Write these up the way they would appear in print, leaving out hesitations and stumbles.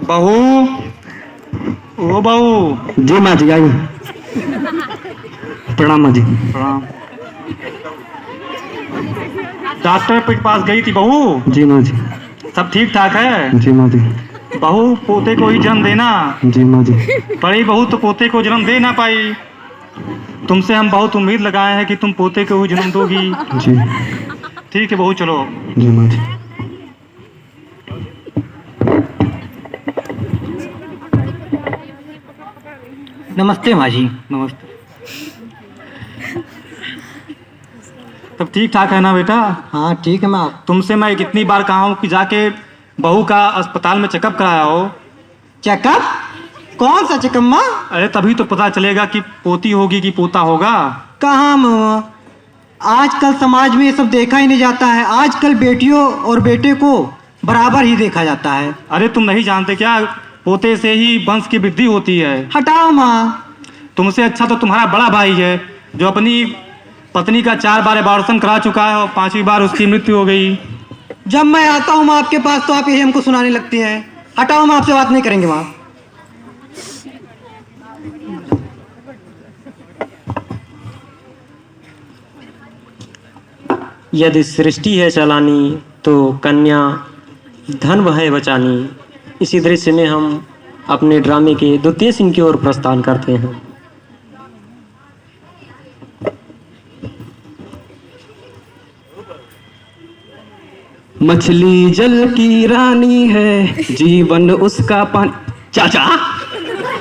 बहू, ओ बहू। जी माँ जी आइए। प्रणाम माँ जी। प्रणाम। डॉक्टर के पास गई थी बहू, जी माँ जी। सब ठीक ठाक है? जी माँ जी। बहू पोते को ही जन्म देना। जी माँ जी। बड़ी बहू तो पोते को जन्म दे ना पाई। तुमसे हम बहुत उम्मीद लगाए हैं कि तुम पोते को ही जन्म दोगी। जी। ठीक है बहू, चलो। जी माँ जी। नमस्ते माँ जी। नमस्ते। सब ठीक ठाक है ना बेटा? हाँ ठीक है माँ। तुमसे मैं कितनी बार कहा हूँ कि जाके बहू का अस्पताल में चेकअप कराया हो। चेकअप? कौन सा चेकअप माँ? अरे तभी तो पता चलेगा कि पोती होगी कि पोता होगा। कहाँ माँ, आजकल समाज में ये सब देखा ही नहीं जाता है। आजकल बेटियों और बेटे को बराबर ही देखा जाता है। अरे तुम नहीं जानते क्या, पोते से ही वंश की वृद्धि होती है। हटाओ माँ। तुमसे अच्छा तो तुम्हारा बड़ा भाई है, जो अपनी पत्नी का 4 बार अबॉर्शन करा चुका है और 5वीं बार उसकी मृत्यु हो गई। जब मैं आता हूँ माँ आपके पास तो आप यही हमको सुनाने लगती हैं। हटाओ माँ, आपसे बात नहीं करेंगे माँ। यदि सृष्टि है चलानी तो कन्या धन वह बचानी। इसी दृश्य में हम अपने ड्रामे के द्वितीय सीन की ओर प्रस्थान करते हैं। मछली जल की रानी है, जीवन उसका पानी। चाचा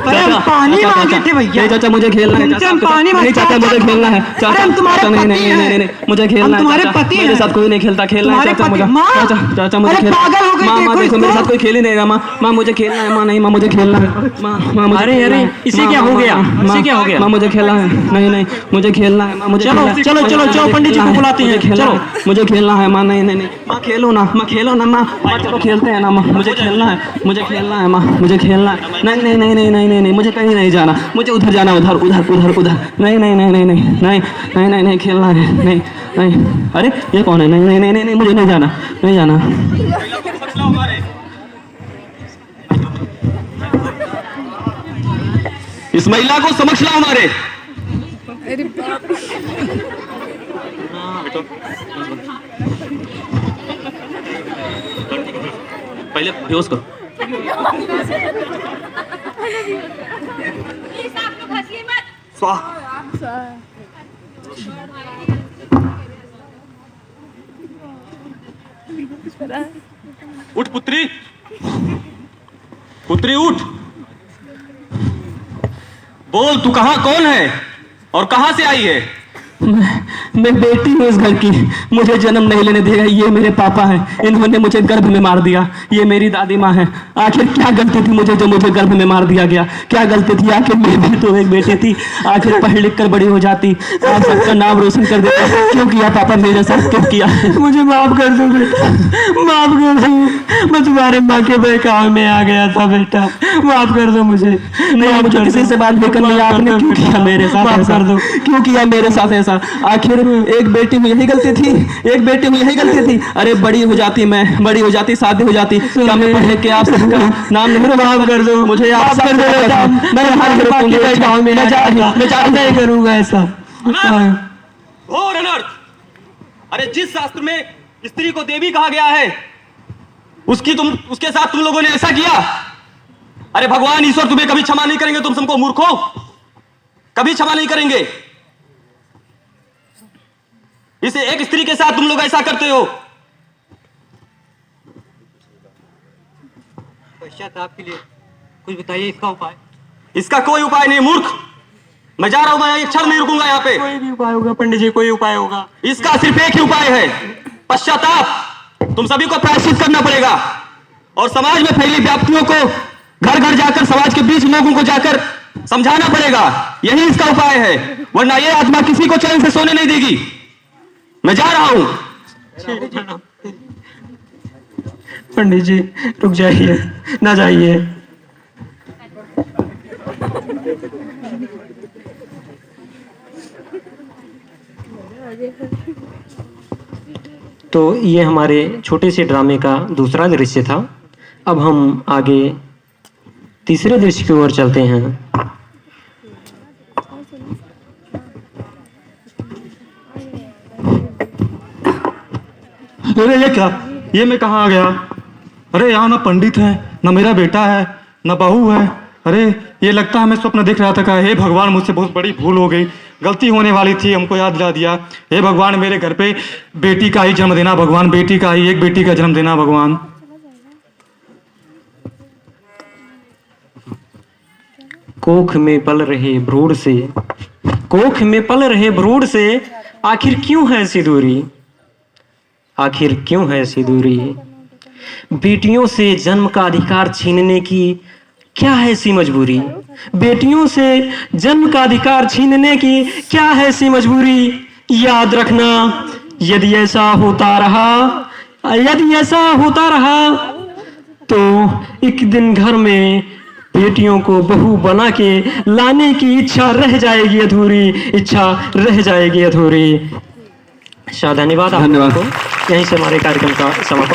अरे हम पानी मांगे थे भैया। नहीं चाचा, मुझे खेलना है। तुमसे हम पानी नहीं चाचा, मुझे खेलना है। अरे चाचा हम तुम्हारे चाचा, नहीं पति नहीं नहीं हैं। नहीं, मुझे खेलना हम है। तुम्हारे चाचा, पति मेरे हैं। साथ कोई नहीं खेलता। खेलना है तुम्हारे चाचा पति- मुझे। माँ! चाचा चाचा मुझे अरे खेल। पागल हो गई, माँ देखो देखो, मेरे इसको। साथ कोई खेल ही नहीं रहा। माँ मुझे खेलना है। माँ नहीं, माँ मुझे खेलना है। माँ मुझे अरे, खेलना अरे, है। इसे माँ, क्या हो माँ, गया? माँ, इसे क्या हो गया? माँ मुझे खेलना है। नहीं नहीं, मुझे खेलना है। माँ मुझे चलो, खेलना है। चलो, चलो, मुझे चलो, पंडित जी को खेलना है। बुलाते हैं। मुझे खेलना चलो। है। मुझे खेलना है। माँ नहीं नहीं नहीं, माँ खेलो ना। माँ खेलो ना। माँ माँ चलो खेलते हैं ना। माँ मुझे खेलना है। मुझे खेलना है। माँ मुझे खेलना है। नहीं नहीं नहीं नहीं नहीं नहीं, मुझे कहीं नहीं जाना। मुझे उधर जाना, उधर उधर उधर उधर। नहीं नहीं नहीं नहीं नहीं नहीं नहीं नहीं नहीं, खेलना है। नहीं नहीं, अरे ये कौन है? नहीं नहीं नहीं नहीं, मुझे नहीं जाना, नहीं जाना। इस महिला को समझ लो हमारे। पहले बेहोश करो। उठ पुत्री, पुत्री उठ। बोल, तू कहाँ, कौन है और कहाँ से आई है? मैं बेटी हूँ इस घर की। मुझे जन्म नहीं लेने देगा, ये मेरे पापा हैं। इन्होंने मुझे गर्भ में मार दिया। ये मेरी दादी माँ है। आखिर क्या गलती थी मुझे जो मुझे गर्भ में मार दिया गया? क्या गलती थी? आखिर मैं भी तो एक बेटी थी। आखिर पढ़ लिख कर बड़ी हो जाती, आप सबका नाम रोशन कर देती। क्यों किया पापा मेरे साथ, क्यों किया? मुझे माफ कर दो बेटा, माफ कर दो। मैं तुम्हारे माँ के बहकावे में आ गया था बेटा, माफ कर दो मुझे। नहीं, मुझे किसी से बात नहीं करनी। आपने क्यों किया मेरे साथ ऐसा? क्यों किया मेरे साथ ऐसा? आखिर एक बेटी में यही गलती थी, एक बेटी में यही गलती थी। अरे बड़ी हो जाती, मैं बड़ी हो जाती, शादी हो जाती, क्या मैं पढ़ के आप सबका नाम नहीं? माफ कर दो मुझे, आप कर दो बेटा। मैं नहीं करूंगा ऐसा। घोर अनर्थ! अरे जिस शास्त्र में स्त्री को देवी कहा गया है, उसके साथ तुम लोगों ने ऐसा किया। अरे भगवान ईश्वर तुम्हें कभी क्षमा नहीं करेंगे, तुम सबको मूर्खों, कभी क्षमा नहीं करेंगे। इसे एक स्त्री के साथ तुम लोग ऐसा करते हो। पश्चाताप के लिए कुछ बताइए इसका उपाय। इसका कोई उपाय नहीं मूर्ख। मैं जा रहा हूं, मैं एक क्षण नहीं रुकूंगा यहाँ पे। कोई भी उपाय होगा पंडित जी, कोई उपाय होगा। इसका सिर्फ एक ही उपाय है, पश्चाताप। तुम सभी को प्रायश्चित करना पड़ेगा और समाज में फैली व्याप्तियों को घर घर जाकर, समाज के बीच लोगों को जाकर समझाना पड़ेगा। यही इसका उपाय है, वरना ये आत्मा किसी को चैन से सोने नहीं देगी। मैं जा रहा हूं। पंडित जी रुक जाइए, ना जाइए। तो ये हमारे छोटे से ड्रामे का दूसरा दृश्य था। अब हम आगे तीसरे दृश्य की ओर चलते हैं। अरे ये क्या, ये मैं कहाँ आ गया? अरे यहाँ ना पंडित है, ना मेरा बेटा है, ना बहू है। अरे ये लगता है मैं स्वप्न देख रहा था का। हे भगवान, मुझसे बहुत बड़ी भूल हो गई, गलती होने वाली थी, हमको याद दिला दिया। हे भगवान, मेरे घर पे बेटी का ही जन्म देना भगवान, बेटी का ही, एक बेटी का जन्म देना भगवान। कोख में पल रहे भ्रूण से, कोख में पल रहे भ्रूण से, आखिर क्यों है ऐसी दूरी, आखिर क्यों है ऐसी दूरी। बेटियों से जन्म का अधिकार छीनने की क्या है ऐसी मजबूरी, बेटियों से जन्म का अधिकार छीनने की क्या है ऐसी मजबूरी। याद रखना, यदि ऐसा होता रहा, यदि ऐसा होता रहा तो एक दिन घर में बेटियों को बहू बना के लाने की इच्छा रह जाएगी अधूरी, इच्छा रह जाएगी अधूरी। धन्यवाद। धन्यवाद। यहीं से हमारे कार्यक्रम का समापन।